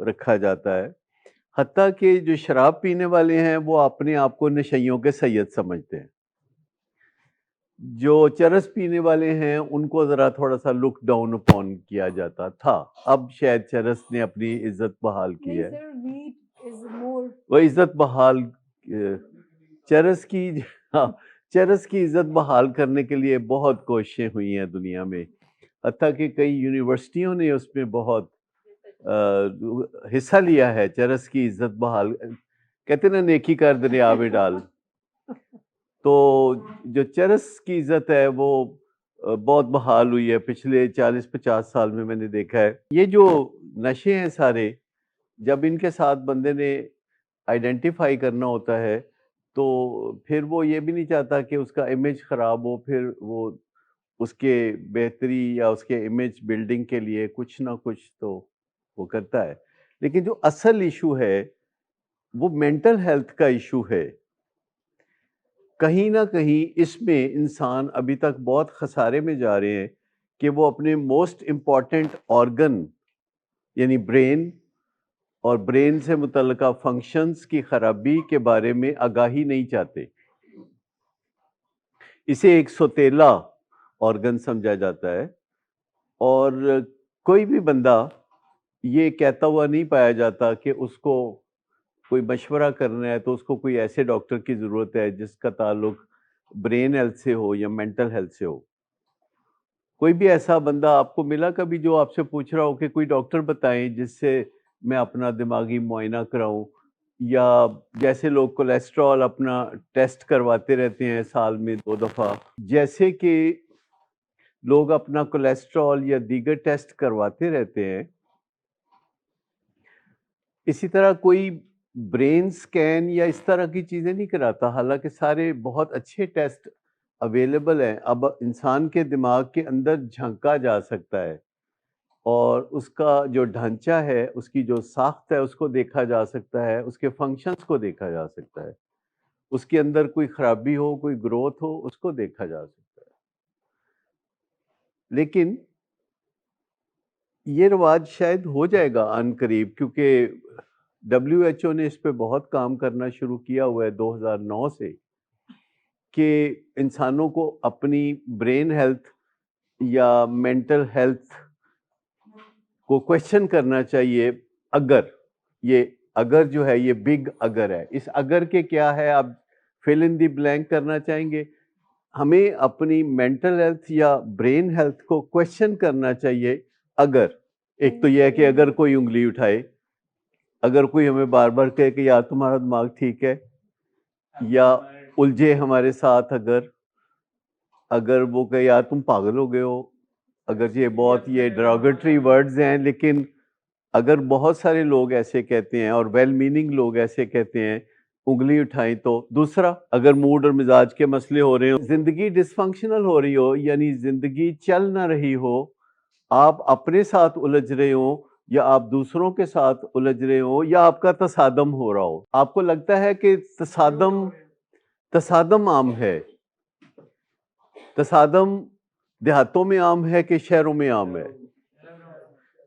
رکھا جاتا ہے، حتیٰ کہ جو شراب پینے والے ہیں وہ اپنے آپ کو نشیوں کے سید سمجھتے ہیں، جو چرس پینے والے ہیں ان کو ذرا تھوڑا سا لک ڈاؤن اپون کیا جاتا تھا، اب شاید چرس نے اپنی عزت بحال کی ہے، وہ عزت بحال چرس کی ہاں، چرس کی عزت بحال کرنے کے لیے بہت کوششیں ہوئی ہیں دنیا میں، حتیٰ کہ کئی یونیورسٹیوں نے اس میں بہت حصہ لیا ہے چرس کی عزت بحال، کہتے ہیں نا نیکی کر دریا میں ڈال، تو جو چرس کی عزت ہے وہ بہت بحال ہوئی ہے پچھلے 40-50 سال میں نے دیکھا ہے۔ یہ جو نشے ہیں سارے، جب ان کے ساتھ بندے نے آئیڈینٹیفائی کرنا ہوتا ہے تو پھر وہ یہ بھی نہیں چاہتا کہ اس کا امیج خراب ہو، پھر وہ اس کے بہتری یا اس کے امیج بلڈنگ کے لیے کچھ نہ کچھ تو وہ کرتا ہے، لیکن جو اصل ایشو ہے وہ مینٹل ہیلتھ کا ایشو ہے۔ کہیں نہ کہیں اس میں انسان ابھی تک بہت خسارے میں جا رہے ہیں کہ وہ اپنے موسٹ امپورٹنٹ آرگن یعنی برین اور برین سے متعلقہ فنکشنز کی خرابی کے بارے میں آگاہی نہیں چاہتے، اسے ایک سوتیلا آرگن سمجھا جاتا ہے، اور کوئی بھی بندہ یہ کہتا ہوا نہیں پایا جاتا کہ اس کو کوئی مشورہ کرنا ہے تو اس کو کوئی ایسے ڈاکٹر کی ضرورت ہے جس کا تعلق برین ہیلتھ سے ہو یا مینٹل ہیلتھ سے ہو۔ کوئی بھی ایسا بندہ آپ کو ملا کبھی جو آپ سے پوچھ رہا ہو کہ کوئی ڈاکٹر بتائیں جس سے میں اپنا دماغی معائنہ کراؤں، یا جیسے لوگ کولیسٹرول اپنا ٹیسٹ کرواتے رہتے ہیں سال میں 2 دفعہ، جیسے کہ لوگ اپنا کولیسٹرول یا دیگر ٹیسٹ کرواتے رہتے ہیں، اسی طرح کوئی برین سکین یا اس طرح کی چیزیں نہیں کراتا، حالانکہ سارے بہت اچھے ٹیسٹ اویلیبل ہیں۔ اب انسان کے دماغ کے اندر جھانکا جا سکتا ہے اور اس کا جو ڈھانچہ ہے، اس کی جو ساخت ہے اس کو دیکھا جا سکتا ہے، اس کے فنکشنز کو دیکھا جا سکتا ہے، اس کے اندر کوئی خرابی ہو، کوئی گروتھ ہو، اس کو دیکھا جا سکتا ہے۔ لیکن یہ رواج شاید ہو جائے گا عن قریب، کیونکہ WHO نے اس پہ بہت کام کرنا شروع کیا ہوا ہے 2009 سے، کہ انسانوں کو اپنی برین ہیلتھ یا مینٹل ہیلتھ کو کویشچن کرنا چاہیے۔ اگر جو ہے یہ بگ اگر ہے، اس اگر کے کیا ہے آپ فل ان دی بلینک کرنا چاہیں گے؟ ہمیں اپنی مینٹل ہیلتھ یا برین ہیلتھ کو کویشچن کرنا چاہیے اگر، ایک تو یہ ہے کہ اگر کوئی انگلی اٹھائے، اگر کوئی ہمیں بار بار کہے کہ یار تمہارا دماغ ٹھیک ہے، یا الجھے ہمارے ساتھ، اگر وہ کہے یار تم پاگل ہو گئے ہو، اگر یہ بہت یہ ڈراگیٹری ورڈز ہیں، لیکن اگر بہت سارے لوگ ایسے کہتے ہیں اور ویل میننگ لوگ ایسے کہتے ہیں، انگلی اٹھائیں تو۔ دوسرا، اگر موڈ اور مزاج کے مسئلے ہو رہے ہو، زندگی ڈس فنکشنل ہو رہی ہو، یعنی زندگی چل نہ رہی ہو، آپ اپنے ساتھ الجھ رہے ہو یا آپ دوسروں کے ساتھ الجھ رہے ہو، یا آپ کا تصادم ہو رہا ہو، آپ کو لگتا ہے کہ تصادم عام ہے، تصادم دیہاتوں میں عام ہے کہ شہروں میں عام ہے؟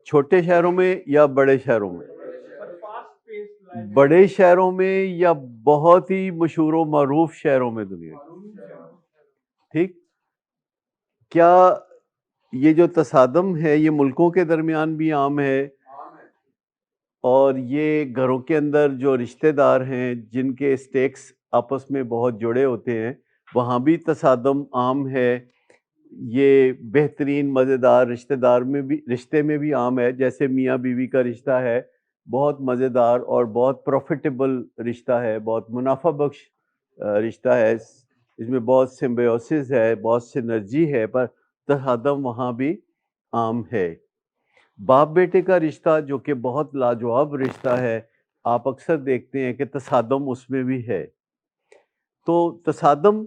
چھوٹے شہروں میں یا بڑے شہروں میں؟ بڑے شہروں میں یا بہت ہی مشہور و معروف شہروں میں دنیا کی؟ ٹھیک، کیا یہ جو تصادم ہے یہ ملکوں کے درمیان بھی عام ہے؟ اور یہ گھروں کے اندر جو رشتہ دار ہیں جن کے سٹیکس آپس میں بہت جڑے ہوتے ہیں، وہاں بھی تصادم عام ہے؟ یہ بہترین مزیدار رشتے میں بھی عام ہے، جیسے میاں بیوی کا رشتہ ہے، بہت مزیدار اور بہت پروفیٹیبل رشتہ ہے، بہت منافع بخش رشتہ ہے، اس میں بہت سمبیوسس ہے، بہت سینرجی ہے، پر تصادم وہاں بھی عام ہے۔ باپ بیٹے کا رشتہ جو کہ بہت لاجواب رشتہ ہے، آپ اکثر دیکھتے ہیں کہ تصادم اس میں بھی ہے۔ تو تصادم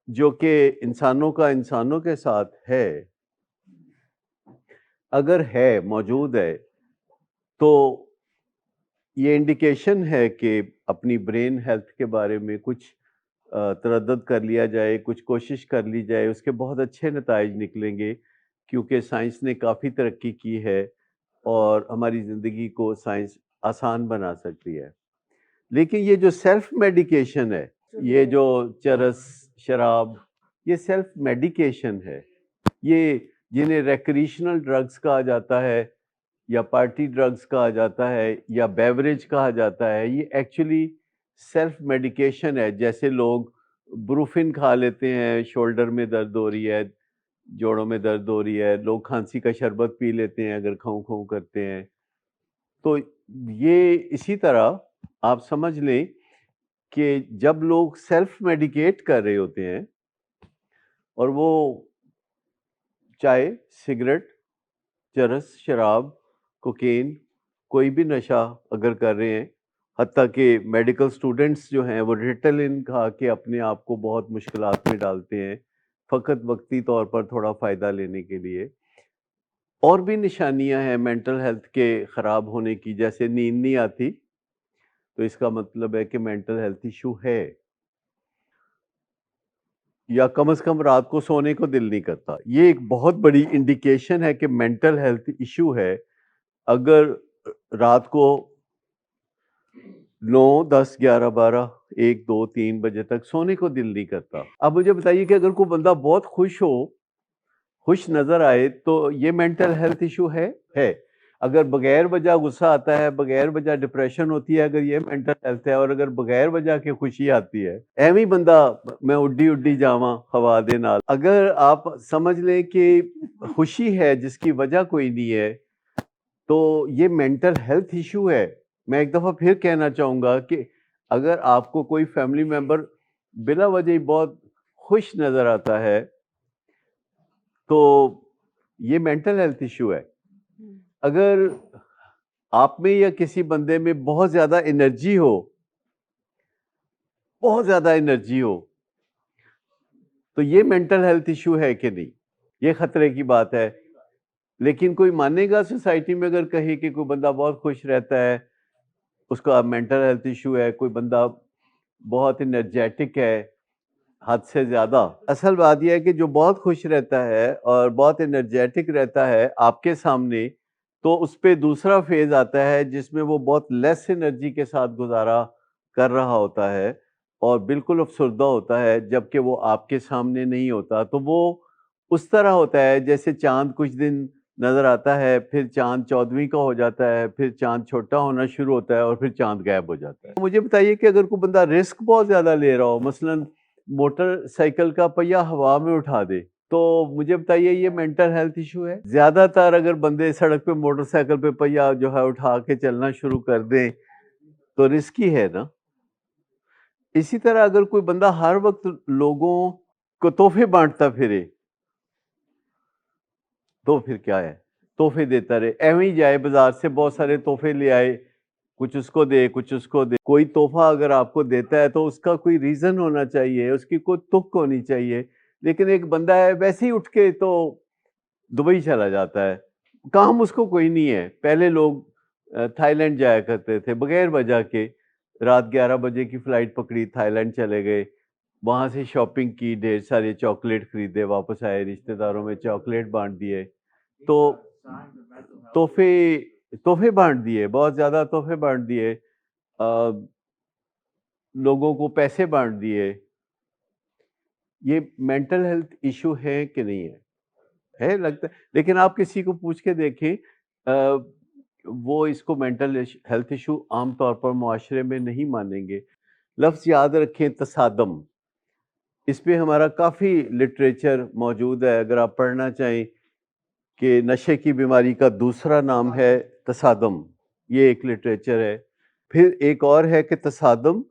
جو کہ انسانوں کا انسانوں کے ساتھ ہے، اگر ہے، موجود ہے، تو یہ انڈیکیشن ہے کہ اپنی برین ہیلتھ کے بارے میں کچھ تردد کر لیا جائے، کچھ کوشش کر لی جائے، اس کے بہت اچھے نتائج نکلیں گے، کیونکہ سائنس نے کافی ترقی کی ہے اور ہماری زندگی کو سائنس آسان بنا سکتی ہے. لیکن یہ جو سیلف میڈیکیشن ہے، یہ جو چرس، شراب، یہ سیلف میڈیکیشن ہے. یہ جنہیں ریکریشنل ڈرگز کہا جاتا ہے یا پارٹی ڈرگز کہا جاتا ہے یا بیوریج کہا جاتا ہے، یہ ایکچولی سیلف میڈیکیشن ہے. جیسے لوگ بروفن کھا لیتے ہیں، شولڈر میں درد ہو رہی ہے، جوڑوں میں درد ہو رہی ہے، لوگ کھانسی کا شربت پی لیتے ہیں اگر کھاؤں کھاؤں کرتے ہیں. تو یہ اسی طرح آپ سمجھ لیں کہ جب لوگ سیلف میڈیکیٹ کر رہے ہوتے ہیں اور وہ چائے، سگریٹ، چرس، شراب، کوکین، کوئی بھی نشہ اگر کر رہے ہیں، حتیٰ کہ میڈیکل سٹوڈنٹس جو ہیں وہ ریٹلن کھا کے اپنے آپ کو بہت مشکلات میں ڈالتے ہیں فقط وقتی طور پر تھوڑا فائدہ لینے کے لیے. اور بھی نشانیاں ہیں مینٹل ہیلتھ کے خراب ہونے کی، جیسے نیند نہیں آتی تو اس کا مطلب ہے کہ مینٹل ہیلتھ ایشو ہے. یا کم از کم رات کو سونے کو دل نہیں کرتا، یہ ایک بہت بڑی انڈیکیشن ہے کہ مینٹل ہیلتھ ایشو ہے. اگر رات کو 9، 10، 11، 12، 1، 2، 3 بجے تک سونے کو دل نہیں کرتا. اب مجھے بتائیے کہ اگر کوئی بندہ بہت خوش ہو، خوش نظر آئے، تو یہ مینٹل ہیلتھ ایشو ہے. اگر بغیر وجہ غصہ آتا ہے، بغیر وجہ ڈپریشن ہوتی ہے، اگر یہ مینٹل ہیلتھ ہے. اور اگر بغیر وجہ کے خوشی آتی ہے، ایویں بندہ میں اڈی اڈی جاواں ہوا دے نال، اگر آپ سمجھ لیں کہ خوشی ہے جس کی وجہ کوئی نہیں ہے، تو یہ مینٹل ہیلتھ ایشو ہے. میں ایک دفعہ پھر کہنا چاہوں گا کہ اگر آپ کو کوئی فیملی ممبر بلا وجہ ہی بہت خوش نظر آتا ہے تو یہ مینٹل ہیلتھ ایشو ہے. اگر آپ میں یا کسی بندے میں بہت زیادہ انرجی ہو، بہت زیادہ انرجی ہو، تو یہ مینٹل ہیلتھ ایشو ہے کہ نہیں؟ یہ خطرے کی بات ہے. لیکن کوئی مانے گا سوسائٹی میں اگر کہے کہ کوئی بندہ بہت خوش رہتا ہے اس کا مینٹل ہیلتھ ایشو ہے، کوئی بندہ بہت انرجیٹک ہے حد سے زیادہ؟ اصل بات یہ ہے کہ جو بہت خوش رہتا ہے اور بہت انرجیٹک رہتا ہے آپ کے سامنے، تو اس پہ دوسرا فیز آتا ہے جس میں وہ بہت لیس انرجی کے ساتھ گزارا کر رہا ہوتا ہے اور بالکل افسردہ ہوتا ہے جبکہ وہ آپ کے سامنے نہیں ہوتا. تو وہ اس طرح ہوتا ہے جیسے چاند کچھ دن نظر آتا ہے، پھر چاند 14ویں کا ہو جاتا ہے، پھر چاند چھوٹا ہونا شروع ہوتا ہے اور پھر چاند غائب ہو جاتا ہے. مجھے بتائیے کہ اگر کوئی بندہ رسک بہت زیادہ لے رہا ہو، مثلاً موٹر سائیکل کا پہیہ ہوا میں اٹھا دے، تو مجھے بتائیے یہ مینٹل ہیلتھ ایشو ہے؟ زیادہ تر اگر بندے سڑک پہ موٹر سائیکل پہ پہیہ جو ہے اٹھا کے چلنا شروع کر دیں تو رسکی ہے نا. اسی طرح اگر کوئی بندہ ہر وقت لوگوں کو تحفے بانٹتا پھرے تو پھر کیا ہے؟ تحفے دیتا رہے، ایویں جائے بازار سے بہت سارے تحفے لے آئے، کچھ اس کو دے، کچھ اس کو دے. کوئی تحفہ اگر آپ کو دیتا ہے تو اس کا کوئی ریزن ہونا چاہیے، اس کی کوئی تک ہونی چاہیے. لیکن ایک بندہ ہے ویسے ہی اٹھ کے تو دبئی چلا جاتا ہے، کام اس کو کوئی نہیں ہے. پہلے لوگ تھائی لینڈ جایا کرتے تھے بغیر وجہ کے، رات 11 بجے کی فلائٹ پکڑی، تھائی لینڈ چلے گئے، وہاں سے شاپنگ کی، ڈھیر سارے چاکلیٹ خریدے، واپس آئے، رشتہ داروں میں چاکلیٹ بانٹ دیے. تو تحفے بانٹ دیے، بہت زیادہ تحفے بانٹ دیے، لوگوں کو پیسے بانٹ دیے. یہ مینٹل ہیلتھ ایشو ہے کہ نہیں ہے لگتا ہے. لیکن آپ کسی کو پوچھ کے دیکھیں وہ اس کو مینٹل ہیلتھ ایشو عام طور پر معاشرے میں نہیں مانیں گے. لفظ یاد رکھیں، تصادم. اس پہ ہمارا کافی لٹریچر موجود ہے، اگر آپ پڑھنا چاہیں کہ نشے کی بیماری کا دوسرا نام ہے تصادم، یہ ایک لٹریچر ہے. پھر ایک اور ہے کہ تصادم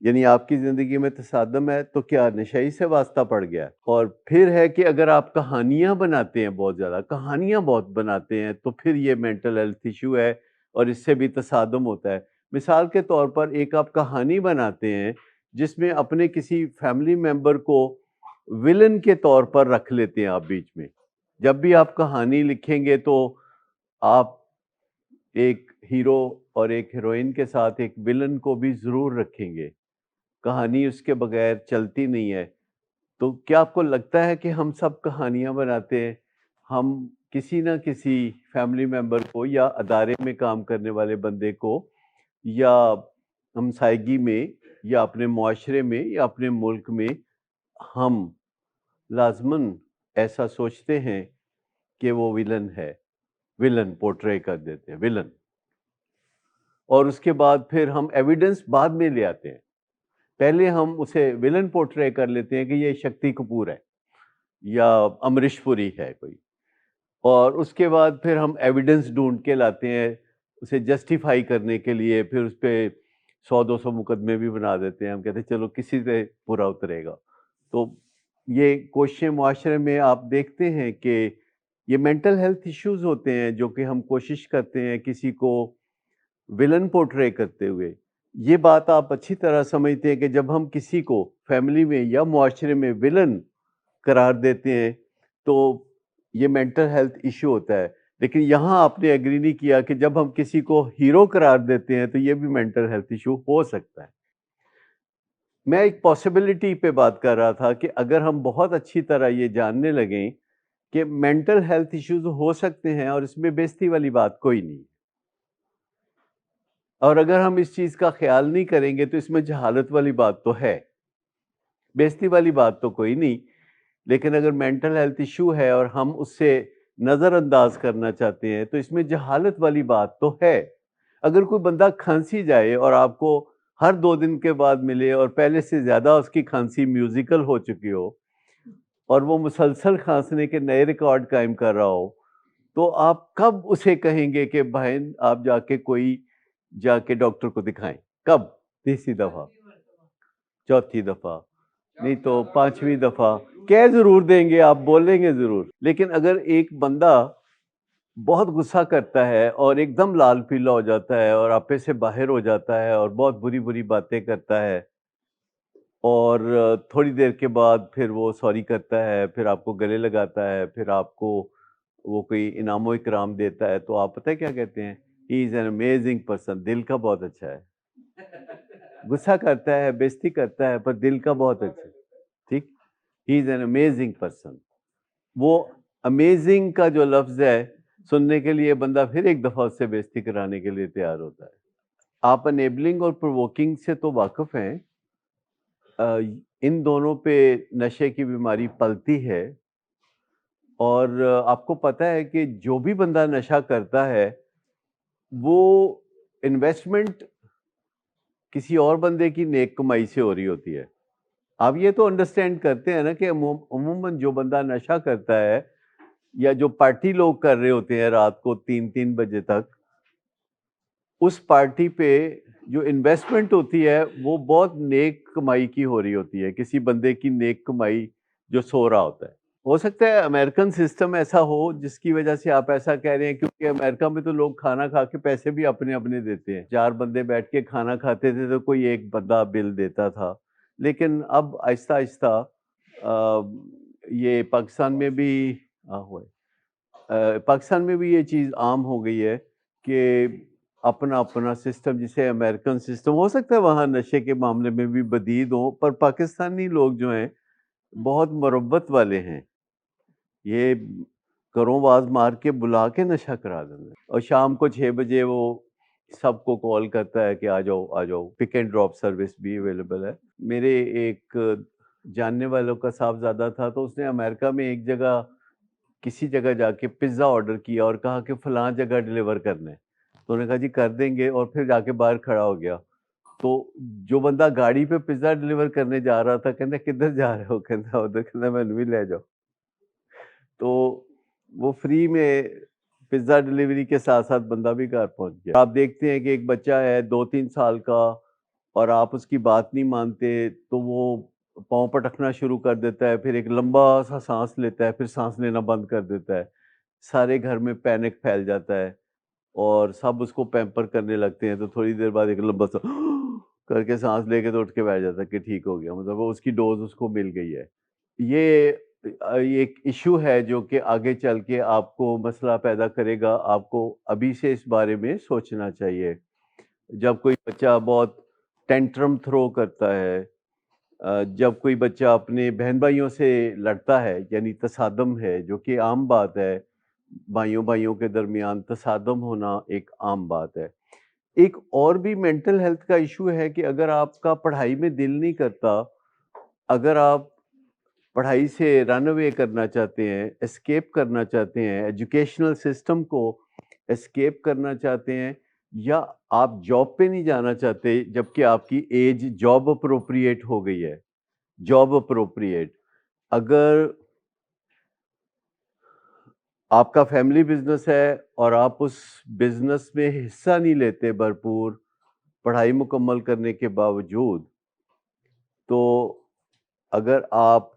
یعنی آپ کی زندگی میں تصادم ہے تو کیا نشئی سے واسطہ پڑ گیا. اور پھر ہے کہ اگر آپ کہانیاں بناتے ہیں، بہت زیادہ کہانیاں بہت بناتے ہیں، تو پھر یہ مینٹل ہیلتھ ایشو ہے اور اس سے بھی تصادم ہوتا ہے. مثال کے طور پر ایک آپ کہانی بناتے ہیں جس میں اپنے کسی فیملی ممبر کو ولن کے طور پر رکھ لیتے ہیں آپ بیچ میں. جب بھی آپ کہانی لکھیں گے تو آپ ایک ہیرو اور ایک ہیروئن کے ساتھ ایک ولن کو بھی ضرور رکھیں گے. کہانی اس کے بغیر چلتی نہیں ہے. تو کیا آپ کو لگتا ہے کہ ہم سب کہانیاں بناتے ہیں؟ ہم کسی نہ کسی فیملی ممبر کو یا ادارے میں کام کرنے والے بندے کو یا ہمسائیگی میں یا اپنے معاشرے میں یا اپنے ملک میں ہم لازماً ایسا سوچتے ہیں کہ وہ ویلن ہے، ویلن پورٹرے کر دیتے ہیں، ویلن، اور اس کے بعد پھر ہم ایویڈنس بعد میں لے آتے ہیں. پہلے ہم اسے ویلن پورٹرے کر لیتے ہیں کہ یہ شکتی کپور ہے یا امریش پوری ہے کوئی، اور اس کے بعد پھر ہم ایویڈنس ڈھونڈ کے لاتے ہیں اسے جسٹیفائی کرنے کے لیے، پھر اس پہ 100-200 مقدمے بھی بنا دیتے ہیں. ہم کہتے ہیں چلو کسی سے پورا اترے گا. تو یہ کوششیں معاشرے میں آپ دیکھتے ہیں کہ یہ مینٹل ہیلتھ ایشوز ہوتے ہیں جو کہ ہم کوشش کرتے ہیں کسی کو ویلن پورٹرے کرتے ہوئے. یہ بات آپ اچھی طرح سمجھتے ہیں کہ جب ہم کسی کو فیملی میں یا معاشرے میں ویلن قرار دیتے ہیں تو یہ مینٹل ہیلتھ ایشو ہوتا ہے. لیکن یہاں آپ نے ایگری نہیں کیا کہ جب ہم کسی کو ہیرو قرار دیتے ہیں تو یہ بھی مینٹل ہیلتھ ایشو ہو سکتا ہے. میں ایک پاسبلٹی پہ بات کر رہا تھا کہ اگر ہم بہت اچھی طرح یہ جاننے لگیں کہ مینٹل ہیلتھ ایشوز ہو سکتے ہیں اور اس میں بے عزتی والی بات کوئی نہیں، اور اگر ہم اس چیز کا خیال نہیں کریں گے تو اس میں جہالت والی بات تو ہے، بے عزتی والی بات تو کوئی نہیں. لیکن اگر مینٹل ہیلتھ ایشو ہے اور ہم اس سے نظر انداز کرنا چاہتے ہیں تو اس میں جہالت والی بات تو ہے. اگر کوئی بندہ کھانسی جائے اور آپ کو ہر 2 دن کے بعد ملے اور پہلے سے زیادہ اس کی کھانسی میوزیکل ہو چکی ہو اور وہ مسلسل کھانسنے کے نئے ریکارڈ قائم کر رہا ہو، تو آپ کب اسے کہیں گے کہ بھائی آپ جا کے ڈاکٹر کو دکھائیں؟ کب؟ تیسری دفعہ، چوتھی دفعہ، نہیں تو 5ویں دفعہ کہہ ضرور دیں گے، آپ بولیں گے ضرور. لیکن اگر ایک بندہ بہت غصہ کرتا ہے اور ایک دم لال پیلا ہو جاتا ہے اور آپے سے باہر ہو جاتا ہے اور بہت بری بری باتیں کرتا ہے اور تھوڑی دیر کے بعد پھر وہ سوری کرتا ہے، پھر آپ کو گلے لگاتا ہے، پھر آپ کو وہ کوئی انعام و اکرام دیتا ہے، تو آپ پتہ ہے کیا کہتے ہیں؟ ہی از این امیزنگ پرسن، دل کا بہت اچھا ہے. غصہ کرتا ہے، بے عزتی کرتا ہے، پر دل کا بہت اچھا ہے. ٹھیک، ہی از این امیزنگ پرسن. وہ امیزنگ کا جو لفظ ہے سننے کے لیے بندہ پھر ایک دفعہ اس سے بے عزتی کرانے کے لیے تیار ہوتا ہے. آپ انیبلنگ اور پرووکنگ سے تو واقف ہیں. ان دونوں پہ نشے کی بیماری پلتی ہے، اور آپ کو پتہ ہے کہ جو بھی بندہ نشہ کرتا ہے وہ انویسٹمنٹ کسی اور بندے کی نیک کمائی سے ہو رہی ہوتی ہے. آپ یہ تو انڈرسٹینڈ کرتے ہیں نا کہ عموماً جو بندہ نشہ کرتا ہے یا جو پارٹی لوگ کر رہے ہوتے ہیں رات کو 3 بجے تک، اس پارٹی پہ جو انویسٹمنٹ ہوتی ہے وہ بہت نیک کمائی کی ہو رہی ہوتی ہے، کسی بندے کی نیک کمائی جو سو رہا ہوتا ہے. ہو سکتا ہے امریکن سسٹم ایسا ہو جس کی وجہ سے آپ ایسا کہہ رہے ہیں، کیونکہ امریکہ میں تو لوگ کھانا کھا کے پیسے بھی اپنے اپنے دیتے ہیں. 4 بندے بیٹھ کے کھانا کھاتے تھے تو کوئی ایک بندہ بل دیتا تھا. لیکن اب آہستہ آہستہ یہ پاکستان میں بھی یہ چیز عام ہو گئی ہے کہ اپنا اپنا سسٹم، جسے امریکن سسٹم ہو سکتا ہے وہاں نشے کے معاملے میں بھی بدید ہوں، پر پاکستانی لوگ جو ہیں بہت مربت والے ہیں. یہ گھروں باز مار کے بلا کے نشہ کرا دیں گے، اور شام کو 6 بجے وہ سب کو کال کرتا ہے کہ آ جاؤ آ جاؤ. پک اینڈ ڈراپ سروس بھی اویلیبل ہے. میرے ایک جاننے والوں کا صاحبزادہ تھا، تو اس نے امریکہ میں ایک جگہ کسی جگہ جا کے پیزا آرڈر کیا اور کہا کہ فلاں جگہ ڈیلیور کرنا ہے. تو انہوں نے کہا جی کر دیں گے، اور پھر جا کے باہر کھڑا ہو گیا. تو جو بندہ گاڑی پہ پیزا ڈیلیور کرنے جا رہا تھا کہتا کدھر جا رہے ہو، کہتا ادھر، کہتا میں بھی لے جاؤ. تو وہ فری میں پیزا ڈیلیوری کے ساتھ ساتھ بندہ بھی گھر پہنچ گیا. آپ دیکھتے ہیں کہ ایک بچہ ہے 2-3 سال کا اور آپ اس کی بات نہیں مانتے تو وہ پاؤں پٹکنا شروع کر دیتا ہے، پھر ایک لمبا سا سانس لیتا ہے، پھر سانس لینا بند کر دیتا ہے. سارے گھر میں پینک پھیل جاتا ہے اور سب اس کو پیمپر کرنے لگتے ہیں. تو تھوڑی دیر بعد ایک لمبا سا کر کے سانس لے کے تو اٹھ کے بیٹھ جاتا ہے کہ ٹھیک ہو گیا، مطلب وہ اس کی ڈوز اس کو مل گئی ہے. یہ ایک ایشو ہے جو کہ آگے چل کے آپ کو مسئلہ پیدا کرے گا. آپ کو ابھی سے اس بارے میں سوچنا چاہیے. جب کوئی بچہ بہت ٹینٹرم تھرو کرتا ہے، جب کوئی بچہ اپنے بہن بھائیوں سے لڑتا ہے، یعنی تصادم ہے جو کہ عام بات ہے، بھائیوں بھائیوں کے درمیان تصادم ہونا ایک عام بات ہے۔ ایک اور بھی مینٹل ہیلتھ کا ایشو ہے کہ اگر آپ کا پڑھائی میں دل نہیں کرتا، اگر آپ پڑھائی سے رن اوے کرنا چاہتے ہیں، اسکیپ کرنا چاہتے ہیں، ایجوکیشنل سسٹم کو اسکیپ کرنا چاہتے ہیں، یا آپ جاب پہ نہیں جانا چاہتے جبکہ آپ کی ایج جاب اپروپریٹ ہو گئی ہے، جاب اپروپریٹ، اگر آپ کا فیملی بزنس ہے اور آپ اس بزنس میں حصہ نہیں لیتے بھرپور پڑھائی مکمل کرنے کے باوجود، تو اگر آپ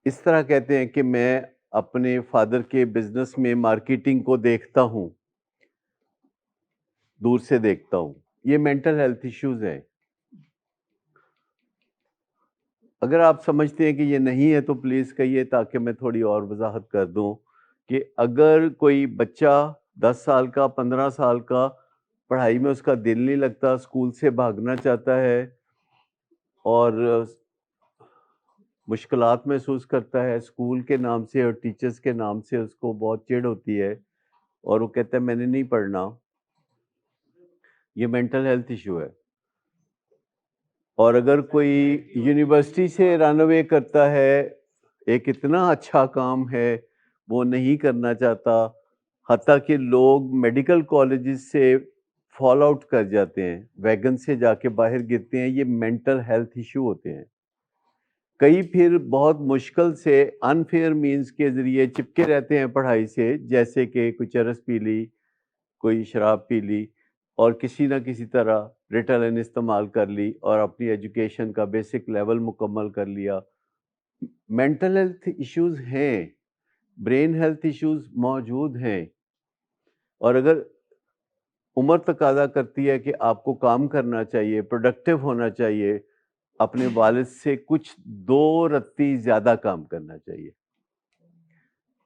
اس طرح کہتے ہیں کہ میں اپنے فادر کے بزنس میں مارکیٹنگ کو دیکھتا ہوں، دور سے دیکھتا ہوں، یہ مینٹل ہیلتھ ایشوز ہیں۔ اگر آپ سمجھتے ہیں کہ یہ نہیں ہے تو پلیز کہیے تاکہ میں تھوڑی اور وضاحت کر دوں کہ اگر کوئی بچہ 10 سال کا 15 سال کا پڑھائی میں اس کا دل نہیں لگتا، اسکول سے بھاگنا چاہتا ہے اور مشکلات محسوس کرتا ہے اسکول کے نام سے اور ٹیچرز کے نام سے، اس کو بہت چڑ ہوتی ہے اور وہ کہتا ہے میں نے نہیں پڑھنا، یہ مینٹل ہیلتھ ایشو ہے۔ اور اگر کوئی یونیورسٹی سے رن اوے کرتا ہے، ایک اتنا اچھا کام ہے وہ نہیں کرنا چاہتا، حتیٰ کہ لوگ میڈیکل کالجز سے فال آؤٹ کر جاتے ہیں، ویگن سے جا کے باہر گرتے ہیں، یہ مینٹل ہیلتھ ایشو ہوتے ہیں۔ کئی پھر بہت مشکل سے انفیئر مینز کے ذریعے چپکے رہتے ہیں پڑھائی سے، جیسے کہ کوئی چرس پی لی، کوئی شراب پی لی اور کسی نہ کسی طرح ریٹالن استعمال کر لی اور اپنی ایجوکیشن کا بیسک لیول مکمل کر لیا۔ مینٹل ہیلتھ ایشوز ہیں، برین ہیلتھ ایشوز موجود ہیں، اور اگر عمر تقاضا کرتی ہے کہ آپ کو کام کرنا چاہیے، پروڈکٹیو ہونا چاہیے، اپنے والد سے کچھ 2 رتی زیادہ کام کرنا چاہیے۔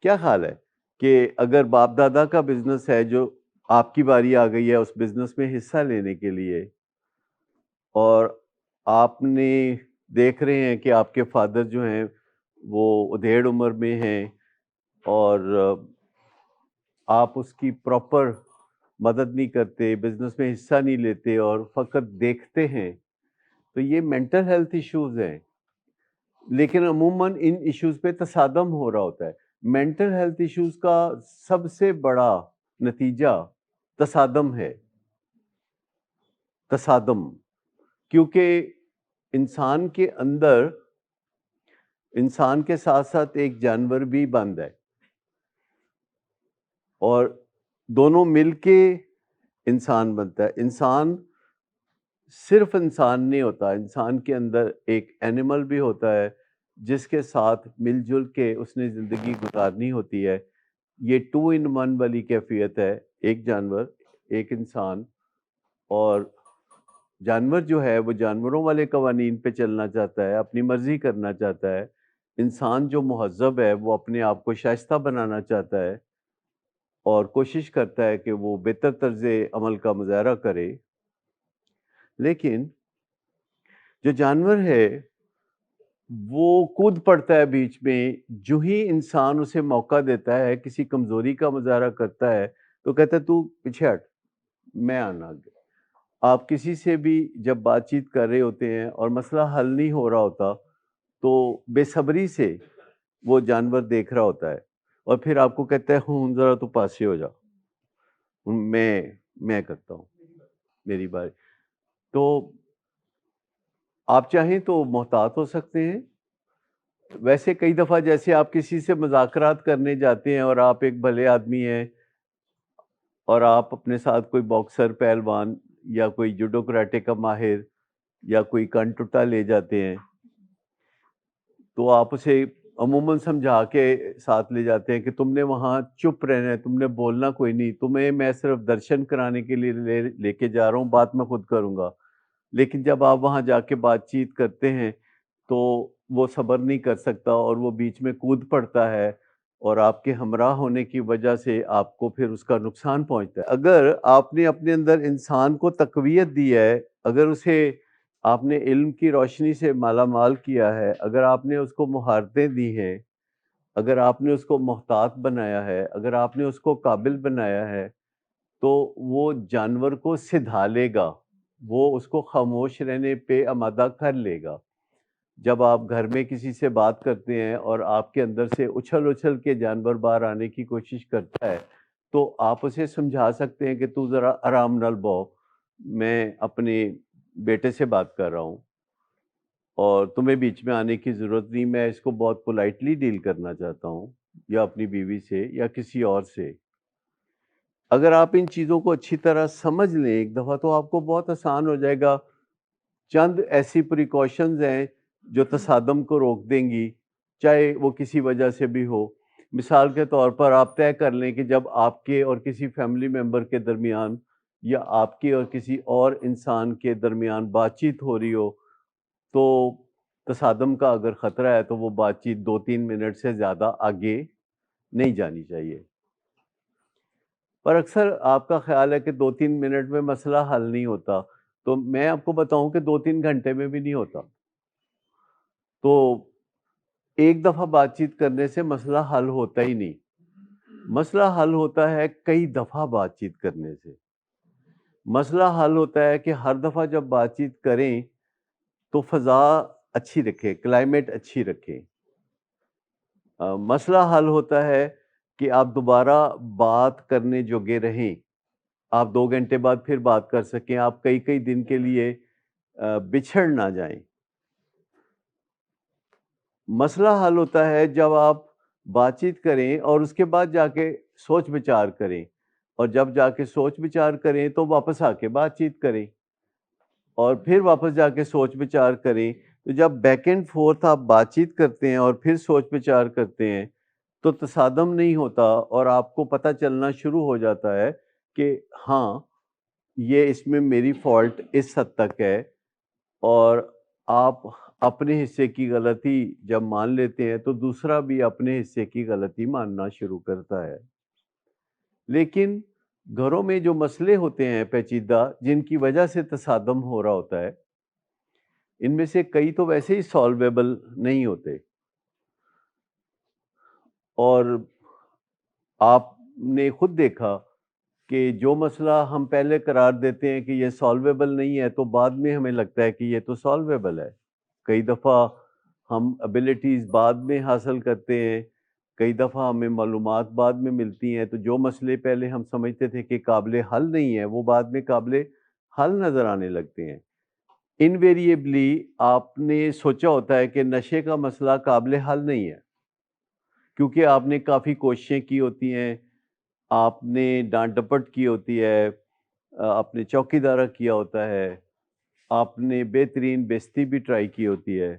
کیا خیال ہے کہ اگر باپ دادا کا بزنس ہے، جو آپ کی باری آ گئی ہے اس بزنس میں حصہ لینے کے لیے، اور آپ نے دیکھ رہے ہیں کہ آپ کے فادر جو ہیں وہ ادھیڑ عمر میں ہیں، اور آپ اس کی پراپر مدد نہیں کرتے، بزنس میں حصہ نہیں لیتے اور فقط دیکھتے ہیں، تو یہ مینٹل ہیلتھ ایشوز ہیں۔ لیکن عموماً ان ایشوز پہ تصادم ہو رہا ہوتا ہے۔ مینٹل ہیلتھ ایشوز کا سب سے بڑا نتیجہ تصادم ہے، تصادم، کیونکہ انسان کے اندر، انسان کے ساتھ ساتھ ایک جانور بھی بند ہے، اور دونوں مل کے انسان بنتا ہے۔ انسان صرف انسان نہیں ہوتا، انسان کے اندر ایک اینیمل بھی ہوتا ہے جس کے ساتھ مل جل کے اس نے زندگی گزارنی ہوتی ہے۔ یہ 2 in 1 والی کیفیت ہے، ایک جانور، ایک انسان، اور جانور جو ہے وہ جانوروں والے قوانین پہ چلنا چاہتا ہے، اپنی مرضی کرنا چاہتا ہے۔ انسان جو مہذب ہے وہ اپنے آپ کو شائستہ بنانا چاہتا ہے اور کوشش کرتا ہے کہ وہ بہتر طرز عمل کا مظاہرہ کرے۔ لیکن جو جانور ہے وہ کود پڑتا ہے بیچ میں، جو ہی انسان اسے موقع دیتا ہے، کسی کمزوری کا مظاہرہ کرتا ہے تو کہتا ہے تو پیچھے ہٹ، میں آنا آگے۔ آپ کسی سے بھی جب بات چیت کر رہے ہوتے ہیں اور مسئلہ حل نہیں ہو رہا ہوتا تو بے صبری سے وہ جانور دیکھ رہا ہوتا ہے اور پھر آپ کو کہتا ہے ہوں ذرا تو پاسے ہو جا، میں کرتا ہوں، میری باری۔ تو آپ چاہیں تو محتاط ہو سکتے ہیں۔ ویسے کئی دفعہ جیسے آپ کسی سے مذاکرات کرنے جاتے ہیں اور آپ ایک بھلے آدمی ہیں اور آپ اپنے ساتھ کوئی باکسر، پہلوان یا کوئی جوڈو کراٹے کا ماہر یا کوئی کنٹوٹا لے جاتے ہیں، تو آپ اسے عموماً سمجھا کے ساتھ لے جاتے ہیں کہ تم نے وہاں چپ رہنا ہے، تم نے بولنا کوئی نہیں، تمہیں میں صرف درشن کرانے کے لیے لے کے جا رہا ہوں، بات میں خود کروں گا۔ لیکن جب آپ وہاں جا کے بات چیت کرتے ہیں تو وہ صبر نہیں کر سکتا اور وہ بیچ میں کود پڑتا ہے، اور آپ کے ہمراہ ہونے کی وجہ سے آپ کو پھر اس کا نقصان پہنچتا ہے۔ اگر آپ نے اپنے اندر انسان کو تقویت دی ہے، اگر اسے آپ نے علم کی روشنی سے مالا مال کیا ہے، اگر آپ نے اس کو مہارتیں دی ہیں، اگر آپ نے اس کو محتاط بنایا ہے، اگر آپ نے اس کو قابل بنایا ہے، تو وہ جانور کو سدھا لے گا، وہ اس کو خاموش رہنے پہ آمادہ کر لے گا۔ جب آپ گھر میں کسی سے بات کرتے ہیں اور آپ کے اندر سے اچھل اچھل کے جانور باہر آنے کی کوشش کرتا ہے، تو آپ اسے سمجھا سکتے ہیں کہ تو ذرا آرام نال بہو، میں اپنے بیٹے سے بات کر رہا ہوں اور تمہیں بیچ میں آنے کی ضرورت نہیں، میں اس کو بہت پولائٹلی ڈیل کرنا چاہتا ہوں، یا اپنی بیوی سے یا کسی اور سے۔ اگر آپ ان چیزوں کو اچھی طرح سمجھ لیں ایک دفعہ، تو آپ کو بہت آسان ہو جائے گا۔ چند ایسی پریکاشنز ہیں جو تصادم کو روک دیں گی، چاہے وہ کسی وجہ سے بھی ہو۔ مثال کے طور پر آپ طے کر لیں کہ جب آپ کے اور کسی فیملی ممبر کے درمیان یا آپ کے اور کسی اور انسان کے درمیان بات چیت ہو رہی ہو، تو تصادم کا اگر خطرہ ہے تو وہ بات چیت 2-3 منٹ سے زیادہ آگے نہیں جانی چاہیے۔ پر اکثر آپ کا خیال ہے کہ 2-3 منٹ میں مسئلہ حل نہیں ہوتا، تو میں آپ کو بتاؤں کہ 2-3 گھنٹے میں بھی نہیں ہوتا۔ تو ایک دفعہ بات چیت کرنے سے مسئلہ حل ہوتا ہی نہیں، مسئلہ حل ہوتا ہے کئی دفعہ بات چیت کرنے سے۔ مسئلہ حل ہوتا ہے کہ ہر دفعہ جب بات چیت کریں تو فضا اچھی رکھیں، کلائمیٹ اچھی رکھیں۔ مسئلہ حل ہوتا ہے کہ آپ دوبارہ بات کرنے جوگے رہیں، آپ 2 گھنٹے بعد پھر بات کر سکیں، آپ کئی کئی دن کے لیے بچھڑ نہ جائیں۔ مسئلہ حل ہوتا ہے جب آپ بات چیت کریں اور اس کے بعد جا کے سوچ بچار کریں، اور جب جا کے سوچ بچار کریں تو واپس آ کے بات چیت کریں، اور پھر واپس جا کے سوچ بچار کریں۔ تو جب بیک اینڈ فورتھ آپ بات چیت کرتے ہیں اور پھر سوچ بچار کرتے ہیں تو تصادم نہیں ہوتا، اور آپ کو پتہ چلنا شروع ہو جاتا ہے کہ ہاں، یہ اس میں میری فالٹ اس حد تک ہے۔ اور آپ اپنے حصے کی غلطی جب مان لیتے ہیں تو دوسرا بھی اپنے حصے کی غلطی ماننا شروع کرتا ہے۔ لیکن گھروں میں جو مسئلے ہوتے ہیں پیچیدہ، جن کی وجہ سے تصادم ہو رہا ہوتا ہے، ان میں سے کئی تو ویسے ہی سالویبل نہیں ہوتے، اور آپ نے خود دیکھا کہ جو مسئلہ ہم پہلے قرار دیتے ہیں کہ یہ سالویبل نہیں ہے، تو بعد میں ہمیں لگتا ہے کہ یہ تو سالویبل ہے۔ کئی دفعہ ہم ابیلٹیز بعد میں حاصل کرتے ہیں، کئی دفعہ ہمیں معلومات بعد میں ملتی ہیں، تو جو مسئلے پہلے ہم سمجھتے تھے کہ قابل حل نہیں ہے، وہ بعد میں قابل حل نظر آنے لگتے ہیں۔ انویریبلی آپ نے سوچا ہوتا ہے کہ نشے کا مسئلہ قابل حل نہیں ہے، کیونکہ آپ نے کافی کوششیں کی ہوتی ہیں، آپ نے ڈانٹ ڈپٹ کی ہوتی ہے، آپ نے چوکی دارہ کیا ہوتا ہے، آپ نے بہترین بیزتی بھی ٹرائی کی ہوتی ہے،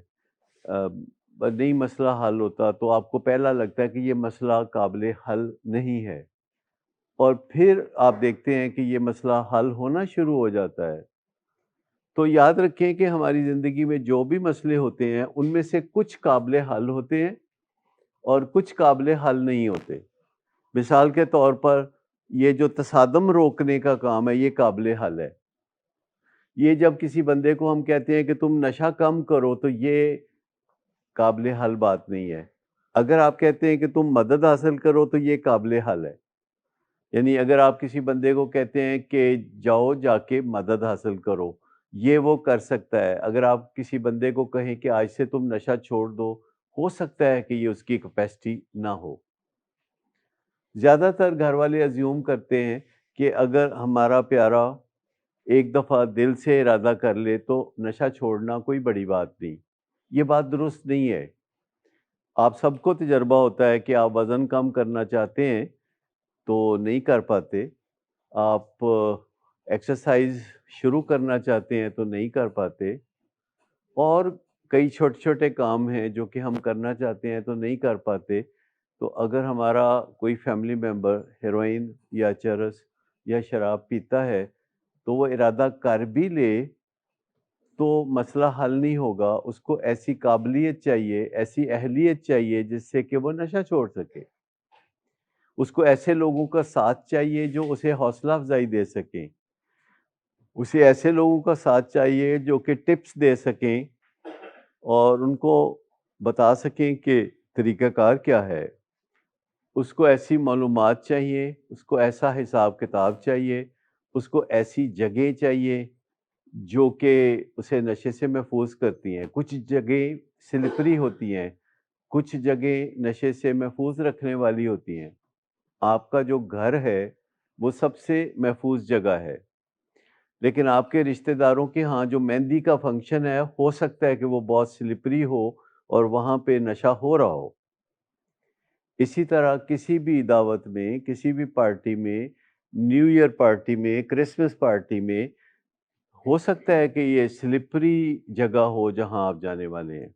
پر نہیں مسئلہ حل ہوتا، تو آپ کو پہلا لگتا ہے کہ یہ مسئلہ قابل حل نہیں ہے، اور پھر آپ دیکھتے ہیں کہ یہ مسئلہ حل ہونا شروع ہو جاتا ہے۔ تو یاد رکھیں کہ ہماری زندگی میں جو بھی مسئلے ہوتے ہیں ان میں سے کچھ قابل حل ہوتے ہیں اور کچھ قابل حل نہیں ہوتے۔ مثال کے طور پر یہ جو تصادم روکنے کا کام ہے، یہ قابل حل ہے۔ یہ جب کسی بندے کو ہم کہتے ہیں کہ تم نشہ کم کرو، تو یہ قابل حل بات نہیں ہے۔ اگر آپ کہتے ہیں کہ تم مدد حاصل کرو، تو یہ قابل حل ہے۔ یعنی اگر آپ کسی بندے کو کہتے ہیں کہ جاؤ جا کے مدد حاصل کرو، یہ وہ کر سکتا ہے۔ اگر آپ کسی بندے کو کہیں کہ آج سے تم نشہ چھوڑ دو، ہو سکتا ہے کہ یہ اس کی کیپیسٹی نہ ہو۔ زیادہ تر گھر والے ازیوم کرتے ہیں کہ اگر ہمارا پیارا ایک دفعہ دل سے ارادہ کر لے تو نشہ چھوڑنا کوئی بڑی بات نہیں۔ یہ بات درست نہیں ہے۔ آپ سب کو تجربہ ہوتا ہے کہ آپ وزن کم کرنا چاہتے ہیں تو نہیں کر پاتے، آپ ایکسرسائز شروع کرنا چاہتے ہیں تو نہیں کر پاتے، اور کئی چھوٹے چھوٹے کام ہیں جو کہ ہم کرنا چاہتے ہیں تو نہیں کر پاتے۔ تو اگر ہمارا کوئی فیملی ممبر ہیروئن یا چرس یا شراب پیتا ہے تو وہ ارادہ کر بھی لے تو مسئلہ حل نہیں ہوگا۔ اس کو ایسی قابلیت چاہیے، ایسی اہلیت چاہیے جس سے کہ وہ نشہ چھوڑ سکے۔ اس کو ایسے لوگوں کا ساتھ چاہیے جو اسے حوصلہ افزائی دے سکیں، اسے ایسے لوگوں کا ساتھ چاہیے جو کہ ٹپس دے سکیں اور ان کو بتا سکیں کہ طریقہ کار کیا ہے؟ اس کو ایسی معلومات چاہیے، اس کو ایسا حساب کتاب چاہیے، اس کو ایسی جگہیں چاہیے جو کہ اسے نشے سے محفوظ کرتی ہیں۔ کچھ جگہیں سلپری ہوتی ہیں، کچھ جگہیں نشے سے محفوظ رکھنے والی ہوتی ہیں۔ آپ کا جو گھر ہے وہ سب سے محفوظ جگہ ہے، لیکن آپ کے رشتہ داروں کے ہاں جو مہندی کا فنکشن ہے ہو سکتا ہے کہ وہ بہت سلپری ہو اور وہاں پہ نشہ ہو رہا ہو۔ اسی طرح کسی بھی دعوت میں، کسی بھی پارٹی میں، نیو ایئر پارٹی میں، کرسمس پارٹی میں ہو سکتا ہے کہ یہ سلپری جگہ ہو جہاں آپ جانے والے ہیں۔